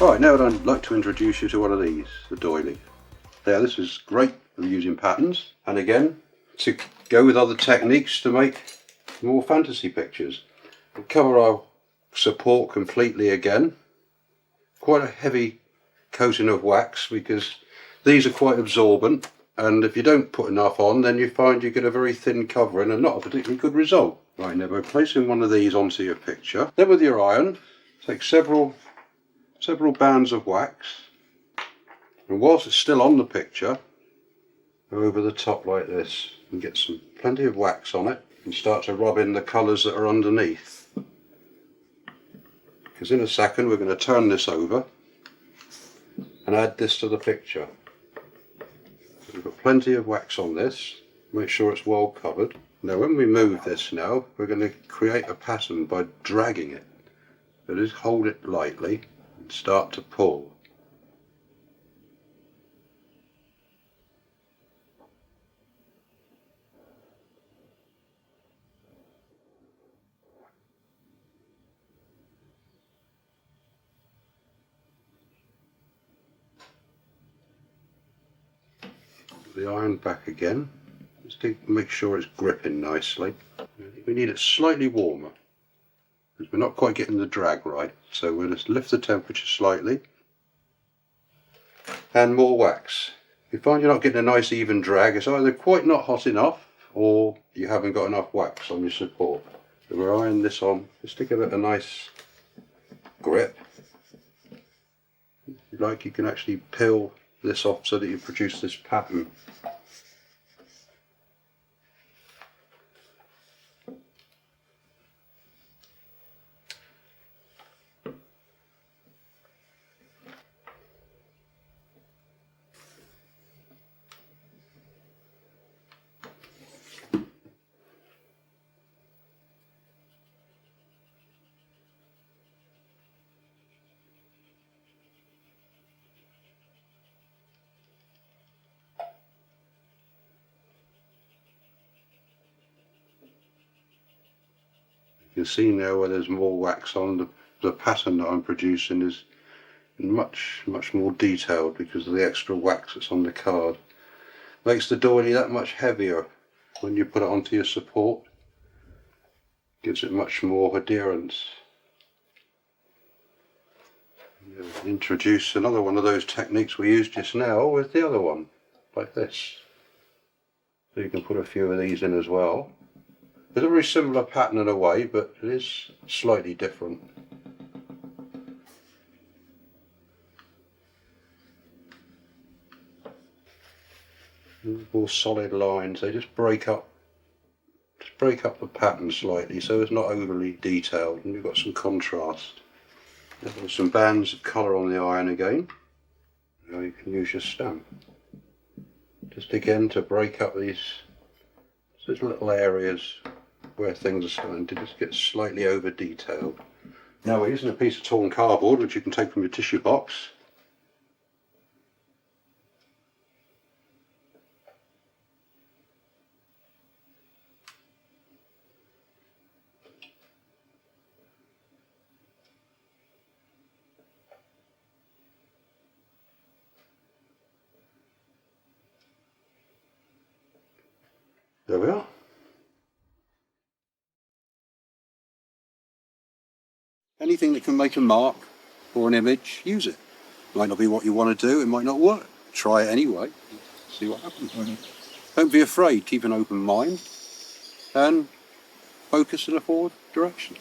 Right, now I'd like to introduce you to one of these, the doily. Now this is great for using patterns, and again, to go with other techniques to make more fantasy pictures. We'll cover our support completely again. Quite a heavy coating of wax because these are quite absorbent, and if you don't put enough on then you find you get a very thin covering and not a particularly good result. Right, now by placing one of these onto your picture, then with your iron, take several bands of wax, and whilst it's still on the picture, go over the top like this and get plenty of wax on it and start to rub in the colours that are underneath. Because in a second we're going to turn this over and add this to the picture. We've got plenty of wax on this, make sure it's well covered. Now when we move this now, we're going to create a pattern by dragging it. So just hold it lightly and start to pull. The iron back again, just to make sure it's gripping nicely. We need it slightly warmer because we're not quite getting the drag right, so we'll just lift the temperature slightly and more wax. If you find you're not getting a nice even drag, it's either quite not hot enough or you haven't got enough wax on your support. So we're ironing this on just to give it a nice grip. If you like, you can actually peel this off so that you produce this pattern. You can see now where there's more wax on, the pattern that I'm producing is much more detailed because of the extra wax that's on the card. Makes the doily that much heavier when you put it onto your support. Gives it much more adherence. Introduce another one of those techniques we used just now with the other one, like this. So you can put a few of these in as well. It's a very similar pattern in a way, but it is slightly different. More solid lines, they just break up the pattern slightly so it's not overly detailed and you've got some contrast. There's some bands of colour on the iron again. Now you can use your stamp. Just again to break up these little areas where things are starting to just get slightly over detailed. Now we're using a piece of torn cardboard which you can take from your tissue box. There we are. Anything that can make a mark or an image, use it. Might not be what you want to do, it might not work. Try it anyway, see what happens. Don't be afraid, keep an open mind and focus in a forward direction.